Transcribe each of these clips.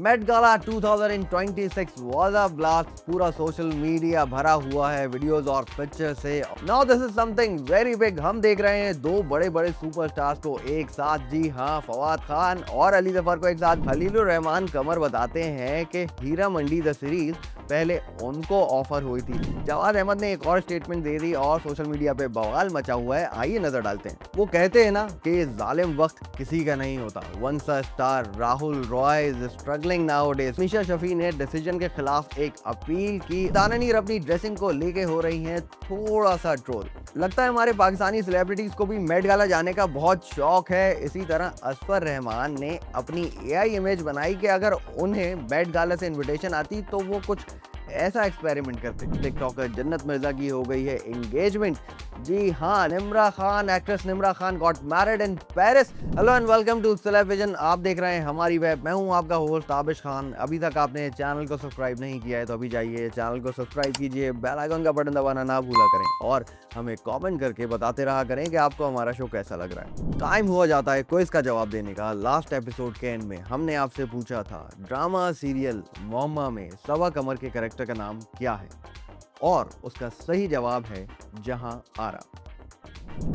Met Gala 2026 was a blast. पूरा social media भरा हुआ है वीडियोस और पिक्चर से। Now this is something very big. हम देख रहे हैं दो बड़े बड़े सुपरस्टार्स को एक साथ। जी हाँ, फवाद खान और अली जफर को एक साथ। खलीलुर रहमान कमर बताते हैं कि हीरा मंडी द सीरीज पहले उनको ऑफर हुई थी। जवाद अहमद ने एक और स्टेटमेंट दे दी और सोशल मीडिया पे बवाल मचा हुआ है। आइए नजर डालते हैं। वो कहते हैं ना कि जालिम वक्त किसी का नहीं होता। Once a star Rahul Roy is struggling nowadays. Misha Shafi ने डिसीजन के खिलाफ एक अपील की। दाना नीर अपनी ड्रेसिंग को लेके हो रही हैं थोड़ा सा ट्रोल। लगता है हमारे पाकिस्तानी सेलिब्रिटीज को भी मेट गाला जाने का बहुत शौक है। इसी तरह असफर रहमान ने अपनी एआई इमेज बनाई कि अगर उन्हें मेट गाला से इनविटेशन आती तो वो कुछ ऐसा एक्सपेरिमेंट करते। टिकटॉकर जन्नत मिर्जा की हो गई है एंगेजमेंट। जी हाँ, Nimra Khan, actress Nimra Khan got married in Paris. Hello and welcome to Celebvision. आप देख रहे हैं हमारी वेब। मैं हूं आपका होस्ट ताबिश खान। अभी तक आपने चैनल को सब्सक्राइब नहीं किया है तो अभी जाइए चैनल को सब्सक्राइब कीजिए, बेल आइकन का बटन दबाना ना भूला करें और हमें कमेंट करके बताते रहा करें कि आपको हमारा शो कैसा लग रहा है। टाइम हुआ जाता है क्विज का जवाब देने का। लास्ट एपिसोड के एंड में हमने आपसे पूछा था ड्रामा सीरियल मोहम्मा में सवा कमर के कैरेक्टर का नाम क्या है, और उसका सही जवाब है Jahanara.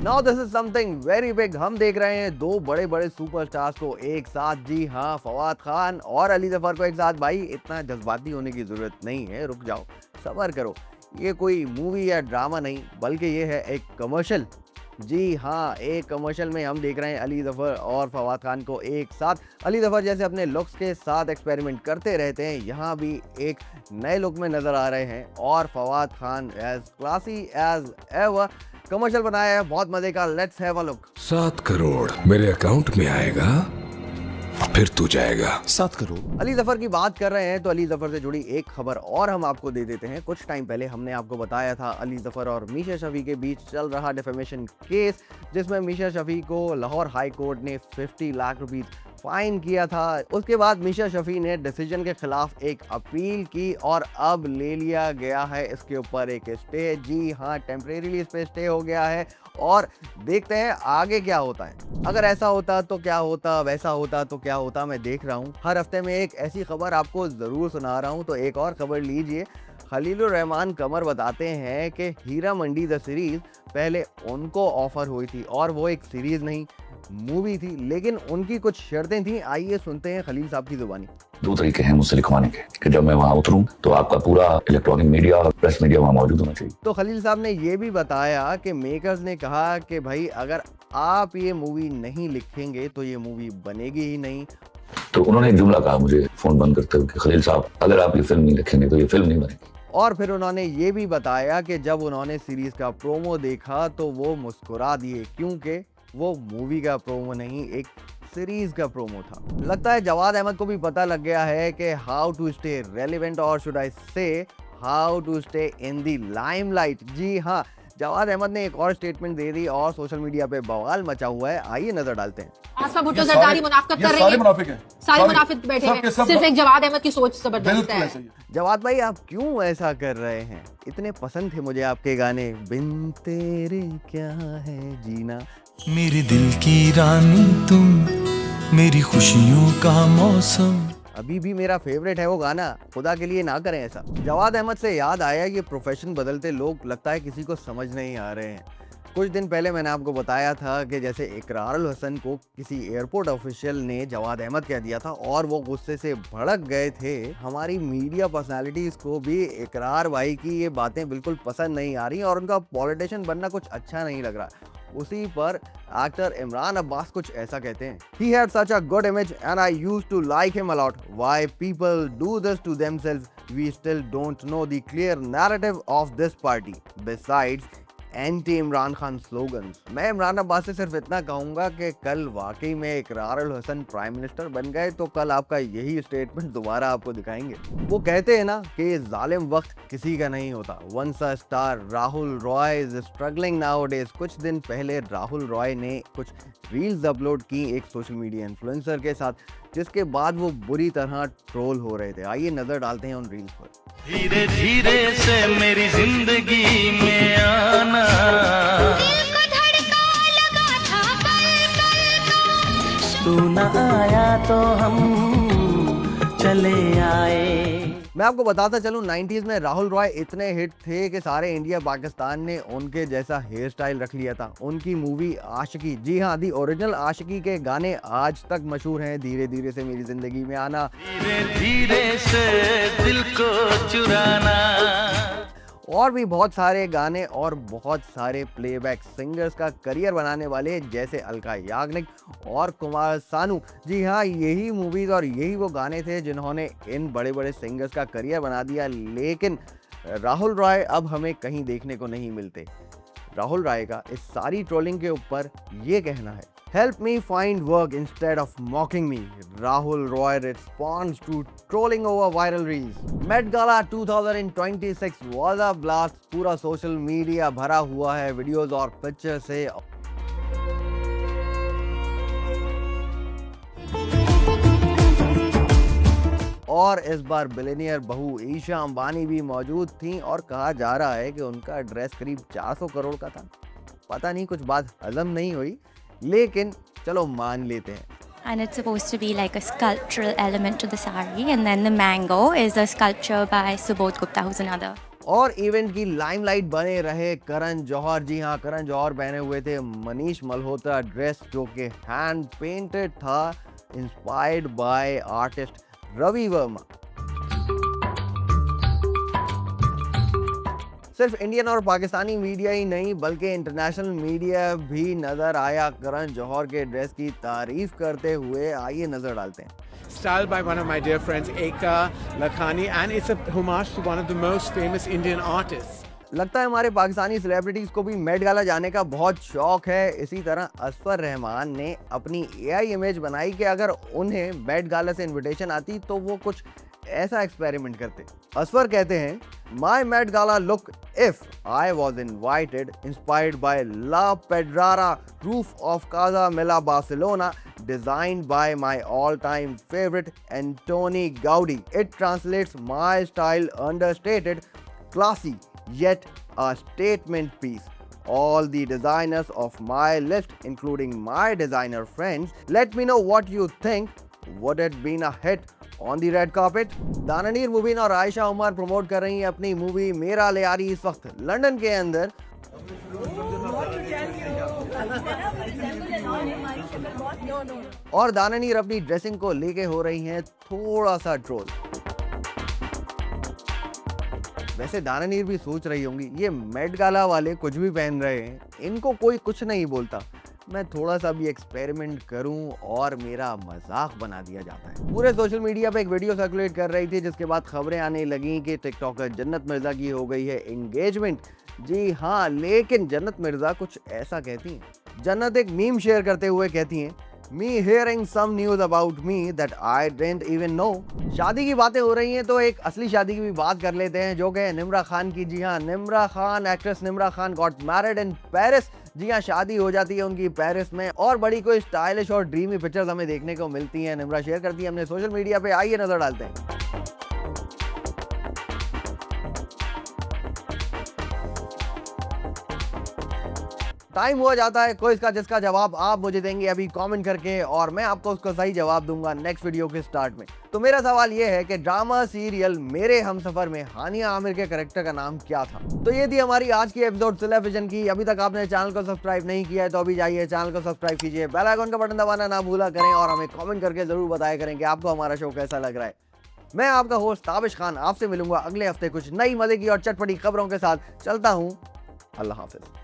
Now this is something very big. हम देख रहे हैं दो बड़े बड़े सुपरस्टार्स को एक साथ। जी हाँ, फवाद खान और अली जफर को एक साथ। भाई इतना जज्बाती होने की जरूरत नहीं है, रुक जाओ, सब्र करो। ये कोई मूवी या ड्रामा नहीं बल्कि ये है एक कमर्शियल। जी हाँ, एक कमर्शियल में हम देख रहे हैं अली जफर और फवाद खान को एक साथ। अली जफर जैसे अपने लुक्स के साथ एक्सपेरिमेंट करते रहते हैं, यहाँ भी एक नए लुक में नजर आ रहे हैं और Fawad Khan as classy as ever. Commercial बनाया है बहुत मजे का। Let's have a look. 7 crore मेरे अकाउंट में आएगा, फिर तू जाएगा। 7 करोड़। अली जफर की बात कर रहे हैं तो अली जफर से जुड़ी एक खबर और हम आपको दे देते हैं। कुछ टाइम पहले हमने आपको बताया था अली जफर और मीशा शफी के बीच चल रहा डिफेमेशन केस, जिसमें मीशा शफी को लाहौर हाई कोर्ट ने 50 लाख रुपए फाइन किया था। उसके बाद मीशा शफी ने डिसीजन के खिलाफ एक अपील की और अब ले लिया गया है इसके ऊपर एक स्टे। जी हाँ, टेम्परेरीली इस पे स्टे हो गया है और देखते हैं आगे क्या होता है। अगर ऐसा होता तो क्या होता, वैसा होता तो क्या होता, मैं देख रहा हूँ हर हफ्ते में एक ऐसी खबर आपको ज़रूर सुना रहा हूँ। तो एक और खबर लीजिए। खलीलुर रहमान कमर बताते हैं कि हीरा मंडी द सीरीज पहले उनको ऑफर हुई थी और वो एक सीरीज नहीं मूवी थी, लेकिन उनकी कुछ शर्तें थी। आइए सुनते हैं खलील साहब की जुबानी। 2 तरीके हैं मुझसे लिखवाने के कि जब मैं वहां उतरूं तो आपका पूरा इलेक्ट्रॉनिक मीडिया और प्रेस मीडिया वहां मौजूद होना चाहिए। तो खलील साहब ने ये भी बताया कि मेकर्स ने कहा कि भाई अगर आप ये मूवी नहीं लिखेंगे तो ये मूवी बनेगी ही नहीं। तो उन्होंने एक जुमला कहा मुझे फोन बंद करते हुए कि खलील साहब, अगर आप ये फिल्म नहीं लिखेंगे तो ये फिल्म नहीं बनेगी। और फिर उन्होंने ये भी बताया कि जब उन्होंने सीरीज का प्रोमो देखा तो वो मुस्कुरा दिए, क्योंकि वो मूवी का प्रोमो नहीं एक सीरीज का प्रोमो था। लगता है जवाद अहमद को भी पता लग गया है कि हाउ टू स्टे रेलेवेंट, और should I say how to stay in the limelight. जी हाँ, जवाद अहमद ने एक और स्टेटमेंट दे दी और सोशल मीडिया पे बवाल मचा हुआ है। आइए नजर डालते हैं। आसफा भुट्टो जरदारी मुनाफिकत कर रही है। सारे मुनाफिक बैठे हैं। सिर्फ एक जवाद अहमद की सोच जबरदस्त है। जवाद भाई, आप क्यों ऐसा कर रहे हैं? इतने पसंद थे मुझे आपके गाने। बिन तेरे क्या है जीना। मेरे दिल की रानी तुम, मेरी खुशियों का मौसम। अभी भी मेरा फेवरेट है वो गाना। खुदा के लिए ना करें ऐसा। जवाद अहमद से याद आया कि प्रोफेशन बदलते लोग लगता है किसी को समझ नहीं आ रहे हैं। कुछ दिन पहले मैंने आपको बताया था कि जैसे इकरार उल हसन को किसी एयरपोर्ट ऑफिशियल ने जवाद अहमद कह दिया था और वो गुस्से से भड़क गए थे। हमारी मीडिया पर्सनालिटीज़ को भी इकरार भाई की ये बातें बिल्कुल पसंद नहीं आ रही और उनका पॉलिटिशियन बनना कुछ अच्छा नहीं लग रहा। उसी पर एक्टर इमरान अब्बास कुछ ऐसा कहते हैं। He had such a good image and I used to like him a lot. Why people do this to themselves, we still don't know the clear narrative of this party. Besides, anti Imran Khan slogan. मैं इमरान अब्बास से सिर्फ इतना कहूंगा कि कल वाकई में इकरार उल हसन प्राइम मिनिस्टर बन गए तो कल आपका यही स्टेटमेंट दोबारा आपको दिखाएंगे। वो कहते हैं ना कि जालिम वक्त किसी का नहीं होता। Once a star Rahul Roy is struggling nowadays. कुछ दिन पहले राहुल रॉय ने कुछ रील्स अपलोड की एक सोशल मीडिया इन्फ्लुएंसर के साथ, जिसके बाद वो बुरी तरह ट्रोल हो रहे थे। आइए नजर डालते हैं उन रील्स पर। धीरे धीरे से मेरी जिंदगी में आना, तू न आया तो हम चले आए। मैं आपको बताता चलूं 90s में राहुल रॉय इतने हिट थे कि सारे इंडिया पाकिस्तान ने उनके जैसा हेयर स्टाइल रख लिया था। उनकी मूवी आशिकी, जी हाँ, दी ओरिजिनल आशिकी के गाने आज तक मशहूर हैं। धीरे धीरे से मेरी जिंदगी में आना, धीरे धीरे से दिल को चुराना, और भी बहुत सारे गाने और बहुत सारे प्लेबैक सिंगर्स का करियर बनाने वाले जैसे अलका याग्निक और कुमार सानू। जी हाँ, यही मूवीज और यही वो गाने थे जिन्होंने इन बड़े बड़े सिंगर्स का करियर बना दिया। लेकिन राहुल रॉय अब हमें कहीं देखने को नहीं मिलते। राहुल रॉय का इस सारी ट्रोलिंग के ऊपर ये कहना है, Help me find work instead of mocking me. Rahul Roy responds to trolling over viral reels. Met Gala 2026 was a blast. पूरा सोशल मीडिया भरा हुआ है वीडियोस और पिक्चर से। और इस बार बिलियनियर बहू ईशा अंबानी भी मौजूद थी और कहा जा रहा है कि उनका ड्रेस करीब 400 करोड़ का था। पता नहीं, कुछ बात हजम नहीं हुई, लेकिन चलो मान लेते हैं। And it's supposed to be like a sculptural element to the sari, and then the mango is a sculpture by Subodh Gupta, who's another. और इवेंट की लाइमलाइट बने रहे करण जौहर। जी हाँ, करण जौहर पहने हुए थे मनीष मल्होत्रा ड्रेस, जो कि हैंड पेंटेड था, inspired by artist Ravi Varma. सिर्फ इंडियन और पाकिस्तानी मीडिया ही नहीं बल्कि इंटरनेशनल मीडिया भी नजर आया करण जौहर के ड्रेस की तारीफ करते हुए। आइए नजर डालते हैं। Styled by one of my dear friends, Eka Lakhani, and it's a homage to one of the most famous Indian artists. लगता है हमारे पाकिस्तानी सेलिब्रिटीज को भी मेट गाला जाने का बहुत शौक है। इसी तरह असफर रहमान ने अपनी AI इमेज बनाई कि अगर उन्हें मेट गाला से इनविटेशन आती तो वो कुछ ऐसा एक्सपेरिमेंट करते। असफर कहते हैं, my Met Gala look if I was invited inspired by La Pedrera roof of Casa Mila Barcelona designed by my all-time favorite Antoni Gaudi. It translates my style understated, classy, yet a statement piece. All the designers of my list, including my designer friends, let me know what you think. Would it been a hit on the red carpet? दानानीर मुबीन और Ayesha Umar promote कर रही हैं अपनी movie मेरा ले यारी इस वक्त लंदन के अंदर। और दानानीर अपनी ड्रेसिंग को लेके हो रही हैं थोड़ा सा ट्रोल। वैसे दानानीर भी सोच रही होंगी, ये मेट गाला वाले कुछ भी पहन रहे हैं, इनको कोई कुछ नहीं बोलता, मैं थोड़ा सा भी एक्सपेरिमेंट करूं और मेरा मजाक बना दिया जाता है। पूरे सोशल मीडिया पे एक वीडियो सर्कुलेट कर रही थी जिसके बाद खबरें आने लगी कि टिकटॉकर जन्नत मिर्जा की हो गई है एंगेजमेंट। जी हाँ, लेकिन जन्नत मिर्जा कुछ ऐसा कहती हैं। जन्नत एक मीम शेयर करते हुए कहती हैं, Me hearing some news about me that I didn't even know. शादी की बातें हो रही हैं तो एक असली शादी की भी बात कर लेते हैं, जो कि निम्रा खान की। जी हाँ, Nimra Khan, actress Nimra Khan got married in Paris. जी हाँ, शादी हो जाती है उनकी पेरिस में और बड़ी कोई स्टाइलिश और ड्रीमी पिक्चर्स हमें देखने को मिलती हैं। निम्रा शेयर करती है हमने सोशल मीडिया पे, आइए नजर डालते हैं। टाइम हुआ जाता है क्विज का, जिसका जवाब आप मुझे देंगे अभी कमेंट करके और मैं आपको उसका सही जवाब दूंगा नेक्स्ट वीडियो के स्टार्ट में। तो मेरा सवाल ये है कि ड्रामा सीरियल मेरे हमसफर में हानिया आमिर के कैरेक्टर का नाम क्या था? तो ये थी हमारी आज की एपिसोड सिलेविजन की। अभी तक आपने चैनल को सब्सक्राइब नहीं किया है तो अभी जाइए चैनल को सब्सक्राइब कीजिए, बेल आइकन का बटन दबाना ना भूला करें और हमें कमेंट करके जरूर बताया करें कि आपको हमारा शो कैसा लग रहा है। मैं आपका होस्ट ताबिश खान आपसे मिलूंगा अगले हफ्ते कुछ नई मजे की और चटपटी खबरों के साथ। चलता हूँ, अल्लाह हाफिज।